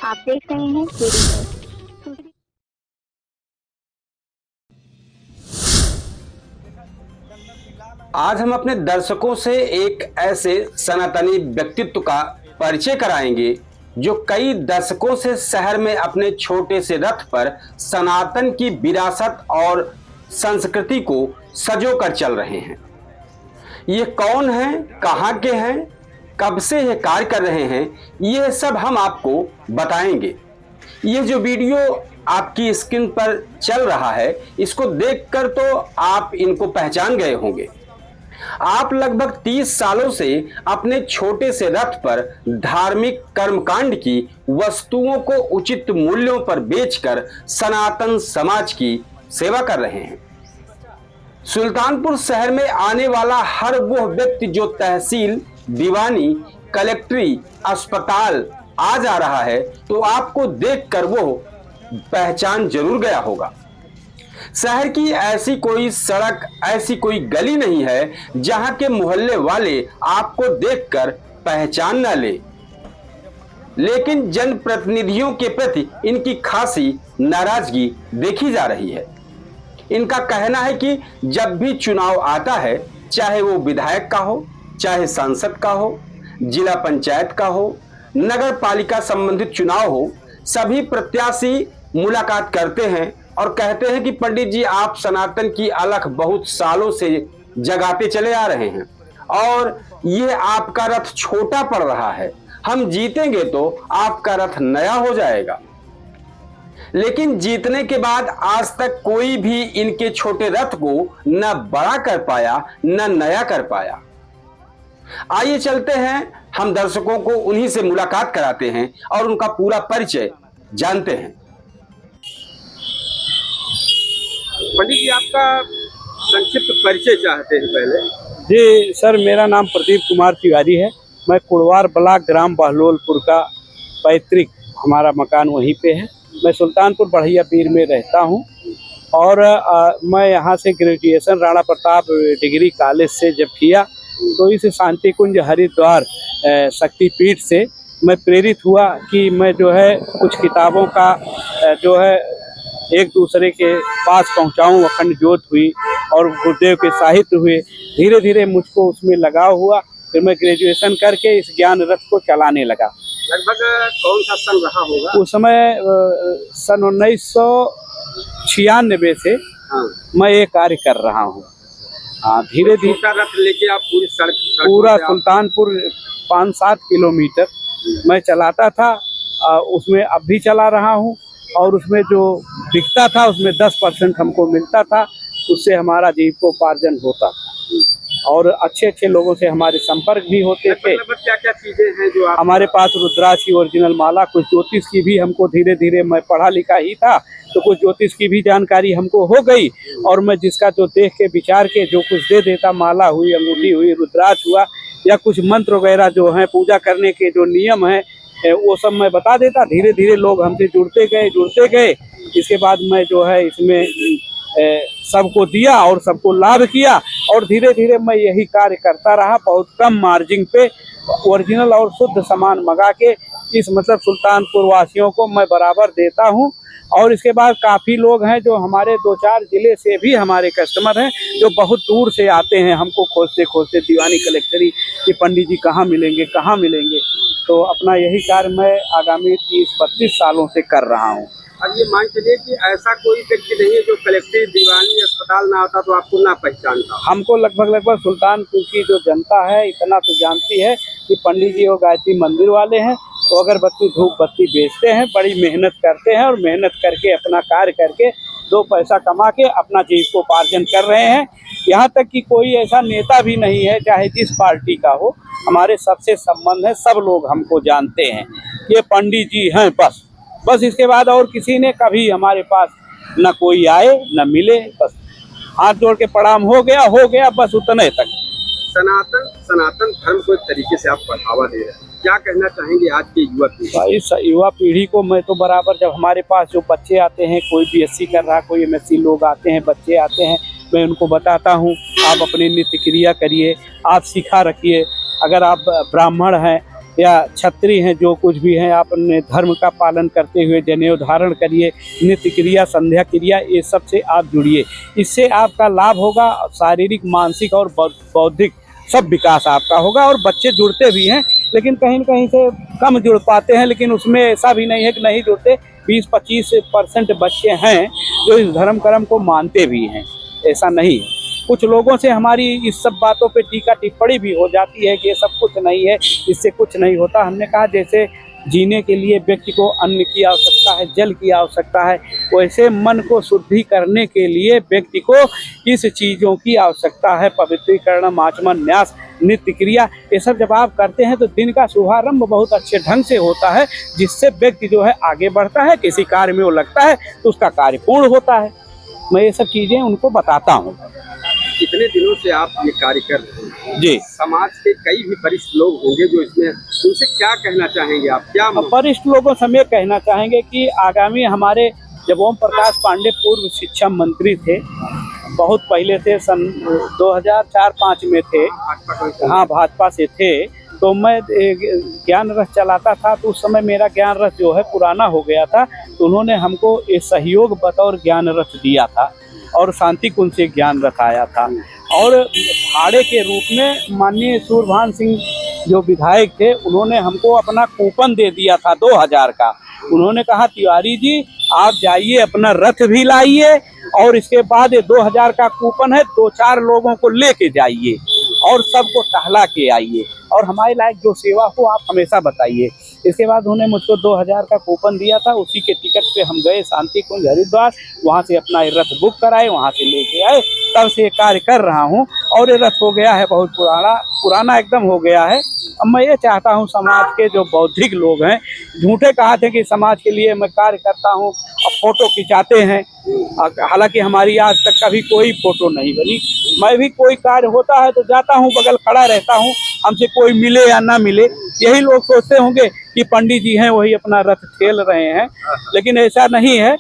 आप देख रहे हैं केडी। आज हम अपने दर्शकों से एक ऐसे सनातनी व्यक्तित्व का परिचय कराएंगे जो कई दशकों से शहर में अपने छोटे से रथ पर सनातन की विरासत और संस्कृति को सजोकर चल रहे हैं। ये कौन हैं, कहाँ के हैं, कब से ये कार्य कर रहे हैं, ये सब हम आपको बताएंगे। ये जो वीडियो आपकी स्क्रीन पर चल रहा है, इसको देखकर तो आप इनको पहचान गए होंगे। आप लगभग 30 सालों से अपने छोटे से रथ पर धार्मिक कर्मकांड की वस्तुओं को उचित मूल्यों पर बेचकर सनातन समाज की सेवा कर रहे हैं। सुल्तानपुर शहर में आने वाला हर वह व्यक्ति जो तहसील, दीवानी, कलेक्ट्री, अस्पताल आ जा रहा है, तो आपको देखकर वो पहचान जरूर गया होगा। शहर की ऐसी कोई सड़क, ऐसी कोई गली नहीं है जहां के मोहल्ले वाले आपको देखकर पहचान न ले। लेकिन जनप्रतिनिधियों के प्रति इनकी खासी नाराजगी देखी जा रही है। इनका कहना है कि जब भी चुनाव आता है, चाहे वो विधायक का हो, चाहे सांसद का हो, जिला पंचायत का हो, नगर पालिका संबंधित चुनाव हो, सभी प्रत्याशी मुलाकात करते हैं और कहते हैं कि पंडित जी, आप सनातन की अलख बहुत सालों से जगाते चले आ रहे हैं और ये आपका रथ छोटा पड़ रहा है। हम जीतेंगे तो आपका रथ नया हो जाएगा। लेकिन जीतने के बाद आज तक कोई भी इनके छोटे रथ को न बड़ा कर पाया, न नया कर पाया। आइए चलते हैं, हम दर्शकों को उन्हीं से मुलाकात कराते हैं और उनका पूरा परिचय जानते हैं। पंडित जी, आपका संक्षिप्त परिचय चाहते हैं पहले। जी सर, मेरा नाम प्रदीप कुमार तिवारी है। मैं कुड़वार ब्लॉक ग्राम बहलोलपुर का पैतृक, हमारा मकान वहीं पे है। मैं सुल्तानपुर बढ़िया पीर में रहता हूं और मैं यहां से graduation Rana Pratap degree college से जब किया तो इस शांति कुंज हरिद्वार शक्तिपीठ से मैं प्रेरित हुआ कि मैं जो है कुछ किताबों का जो है एक दूसरे के पास पहुंचाऊं। अखंड ज्योत हुई और गुरुदेव के साहित्य हुए। धीरे धीरे मुझको उसमें लगाव हुआ। फिर मैं ग्रेजुएशन करके इस ज्ञान रथ को चलाने लगा। लगभग कौन सा सन रहा होगा? उस समय सन 1996 से मैं ये कार्य कर रहा हूँ। हाँ, धीरे धीरे रथ लेके आप पूरी सड़क पूरा सुल्तानपुर 5-7 किलोमीटर मैं चलाता था। उसमें अब भी चला रहा हूँ और उसमें जो बिकता था उसमें 10% हमको मिलता था। उससे हमारा जीविकोपार्जन होता था और अच्छे अच्छे लोगों से हमारे संपर्क भी होते थे। क्या क्या चीजें हैं जो हमारे पास रुद्राक्ष की ओरिजिनल माला, कुछ ज्योतिष की भी हमको धीरे धीरे, मैं पढ़ा लिखा ही था तो कुछ ज्योतिष की भी जानकारी हमको हो गई और मैं जिसका जो देख के विचार के जो कुछ दे देता, माला हुई, अंगूठी हुई, रुद्राक्ष हुआ या कुछ मंत्र वगैरह जो हैं पूजा करने के जो नियम हैं वो सब मैं बता देता। धीरे धीरे लोग हमसे जुड़ते गए। इसके बाद मैं जो है इसमें सबको दिया और सबको लाभ किया और धीरे धीरे मैं यही कार्य करता रहा। बहुत कम मार्जिन पे ओरिजिनल और शुद्ध सामान मंगा के इस मतलब सुल्तानपुर वासियों को मैं बराबर देता हूं। और इसके बाद काफ़ी लोग हैं जो हमारे 2-4 जिले से भी हमारे कस्टमर हैं जो बहुत दूर से आते हैं हमको खोजते खोजते, दीवानी कलेक्टरी कि पंडित जी कहाँ मिलेंगे। तो अपना यही कार्य मैं आगामी 30-32 सालों से कर रहा हूँ। अब ये मान चलिए कि ऐसा कोई व्यक्ति नहीं है जो कलेक्ट्री, दीवानी, अस्पताल ना आता तो आपको ना पहचानता। हमको लगभग सुल्तानपुर की जो जनता है इतना तो जानती है कि पंडित जी वो गायत्री मंदिर वाले हैं। तो अगरबत्ती, धूप बत्ती बेचते हैं, बड़ी मेहनत करते हैं और मेहनत करके अपना कार्य करके 2 पैसा कमा के अपना जीविकोपार्जन कर रहे हैं। यहाँ तक कि कोई ऐसा नेता भी नहीं है, चाहे जिस पार्टी का हो, हमारे सबसे संबंध है। सब लोग हमको जानते हैं, ये पंडित जी हैं बस। इसके बाद और किसी ने कभी हमारे पास न कोई आए न मिले। बस हाथ जोड़ के प्रणाम हो गया बस उतने तक। सनातन धर्म को एक तरीके से आप बढ़ावा दे रहे हैं, क्या कहना चाहेंगे आज की युवा पीढ़ी? भाई युवा पीढ़ी को मैं तो बराबर, जब हमारे पास जो बच्चे आते हैं, कोई BSc कर रहा, कोई MSc लोग आते हैं, बच्चे आते हैं, मैं उनको बताता हूँ आप अपनी नित्य क्रिया करिए, आप सीखा रखिए। अगर आप ब्राह्मण हैं या क्षत्रिय हैं, जो कुछ भी हैं, आप अपने धर्म का पालन करते हुए जनेऊ धारण करिए, नित्य क्रिया, संध्या क्रिया, ये सब से आप जुड़िए। इससे आपका लाभ होगा, शारीरिक, मानसिक और बौद्धिक सब विकास आपका होगा। और बच्चे जुड़ते भी हैं, लेकिन कहीं न कहीं से कम जुड़ पाते हैं, लेकिन उसमें ऐसा भी नहीं है कि नहीं जुड़ते। 20-25% बच्चे हैं जो इस धर्म कर्म को मानते भी हैं, ऐसा नहीं है। कुछ लोगों से हमारी इस सब बातों पे टीका टिप्पणी भी हो जाती है कि ये सब कुछ नहीं है, इससे कुछ नहीं होता। हमने कहा जैसे जीने के लिए व्यक्ति को अन्न की आवश्यकता है, जल की आवश्यकता है, वैसे मन को शुद्धि करने के लिए व्यक्ति को इस चीज़ों की आवश्यकता है। पवित्रीकरण, आचमन, न्यास, नित्य क्रिया, ये सब जब आप करते हैं तो दिन का शुभारंभ बहुत अच्छे ढंग से होता है, जिससे व्यक्ति जो है आगे बढ़ता है, किसी कार्य में वो लगता है तो उसका कार्य पूर्ण होता है। मैं ये सब चीज़ें उनको बताता हूँ। कितने दिनों से आप ये कार्य कर रहे हैं जी। समाज के कई भी वरिष्ठ लोग होंगे जो इसमें, उनसे क्या कहना चाहेंगे आप? क्या वरिष्ठ लोगों से हमें कहना चाहेंगे कि आगामी हमारे, जब ओम प्रकाश पांडे पूर्व शिक्षा मंत्री थे, बहुत पहले थे, सन 2004-5 में थे, हाँ भाजपा से थे, तो मैं ज्ञान रथ चलाता था। तो उस समय मेरा ज्ञान रथ जो है पुराना हो गया था, तो उन्होंने हमको ये सहयोग बतौर ज्ञान रथ दिया था और शांति कुंज से ज्ञान रथ आया था। और भाड़े के रूप में माननीय सूरभान सिंह जो विधायक थे, उन्होंने हमको अपना कूपन दे दिया था 2000 का। उन्होंने कहा तिवारी जी आप जाइए, अपना रथ भी लाइए और इसके बाद ये 2000 का कूपन है, 2-4 लोगों को लेके जाइए और सबको टहला के आइए और हमारे लायक जो सेवा हो आप हमेशा बताइए। इसके बाद उन्होंने मुझको 2000 का कूपन दिया था, उसी के टिकट पे हम गए शांति कुंज हरिद्वार, वहाँ से अपना ये रथ बुक कराए, वहाँ से लेके आए, तब से ये कार्य कर रहा हूँ। और ये रथ हो गया है बहुत पुराना एकदम हो गया है। अब मैं ये चाहता हूँ समाज के जो बौद्धिक लोग हैं, झूठे कहा थे कि समाज के लिए मैं कार्य करता हूँ, अब फोटो खिंचाते हैं, हालांकि हमारी आज तक कभी कोई फोटो नहीं बनी। मैं भी कोई कार्य होता है तो जाता हूँ, बगल खड़ा रहता हूँ, हमसे कोई मिले या ना मिले। यही लोग सोचते होंगे कि पंडित जी हैं वही अपना रथ खेल रहे हैं, लेकिन ऐसा नहीं है।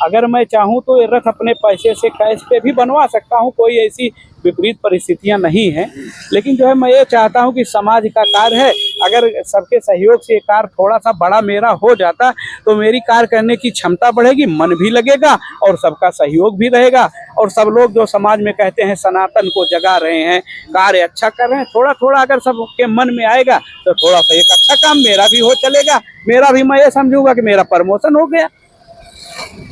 अगर मैं चाहूँ तो ये रथ अपने पैसे से कैश पे भी बनवा सकता हूँ, कोई ऐसी विपरीत परिस्थितियाँ नहीं हैं। लेकिन जो है मैं ये चाहता हूँ कि समाज का कार्य है, अगर सबके सहयोग से ये कार्य थोड़ा सा बड़ा मेरा हो जाता तो मेरी कार्य करने की क्षमता बढ़ेगी, मन भी लगेगा और सबका सहयोग भी रहेगा। और सब लोग जो समाज में कहते हैं सनातन को जगा रहे हैं, कार्य अच्छा कर रहे हैं, थोड़ा थोड़ा अगर सबके मन में आएगा तो थोड़ा सा एक अच्छा काम मेरा भी हो चलेगा, मेरा भी, मैं ये समझूंगा कि मेरा प्रमोशन हो गया,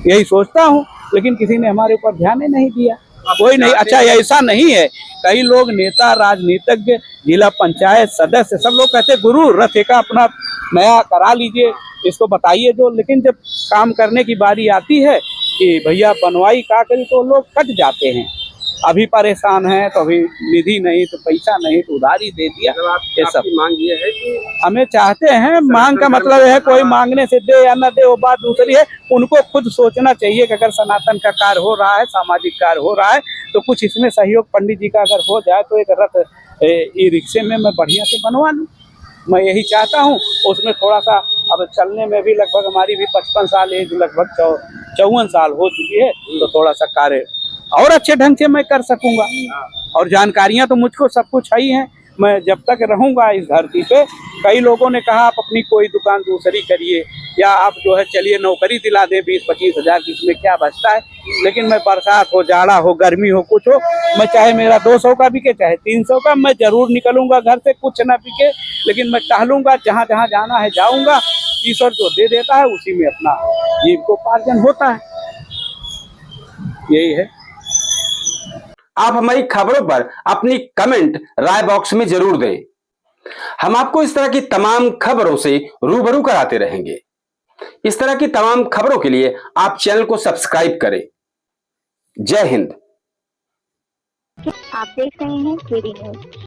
यही सोचता हूँ। लेकिन किसी ने हमारे ऊपर ध्यान ही नहीं दिया, कोई नहीं। अच्छा ऐसा नहीं है, कई लोग नेता, राजनीतिज्ञ, जिला पंचायत सदस्य, सब लोग कहते गुरु रथ का अपना नया करा लीजिए, इसको बताइए जो। लेकिन जब काम करने की बारी आती है कि भैया बनवाई का करी, तो लोग कट जाते हैं। अभी परेशान हैं तो अभी निधि नहीं, तो पैसा नहीं तो उधारी दे दिया। ये सब मांग ये है कि हमें चाहते हैं, मांग का मतलब है कोई मांगने से दे या न दे वो बात दूसरी है। उनको खुद सोचना चाहिए कि अगर सनातन का कार्य हो रहा है, सामाजिक कार्य हो रहा है, तो कुछ इसमें सहयोग पंडित जी का अगर हो जाए तो एक रथ ई रिक्शे में मैं बढ़िया से बनवा लूँ, मैं यही चाहता हूँ। उसमें थोड़ा सा अब चलने में भी लगभग हमारी भी 55 साल एज, लगभग 54 साल हो चुकी है, तो थोड़ा सा कार्य और अच्छे ढंग से मैं कर सकूंगा। और जानकारियां तो मुझको सब कुछ है ही हैं। मैं जब तक रहूंगा इस धरती पे, कई लोगों ने कहा आप अपनी कोई दुकान दूसरी करिए या आप जो है चलिए नौकरी दिला दें 20-25 हज़ार की, इसमें क्या बचता है। लेकिन मैं बरसात हो, जाड़ा हो, गर्मी हो, कुछ हो, मैं चाहे मेरा 200 का बिके चाहे 300 का, मैं जरूर निकलूंगा घर से, कुछ ना बिके लेकिन मैं टहलूंगा, जहाँ जहाँ जाना है जाऊंगा। ईश्वर जो दे देता है उसी में अपना जीविकोपार्जन होता है, यही है। आप हमारी खबरों पर अपनी कमेंट राय बॉक्स में जरूर दें। हम आपको इस तरह की तमाम खबरों से रूबरू कराते रहेंगे। इस तरह की तमाम खबरों के लिए आप चैनल को सब्सक्राइब करें। जय हिंद। आप देख रहे हैं केडी न्यूज।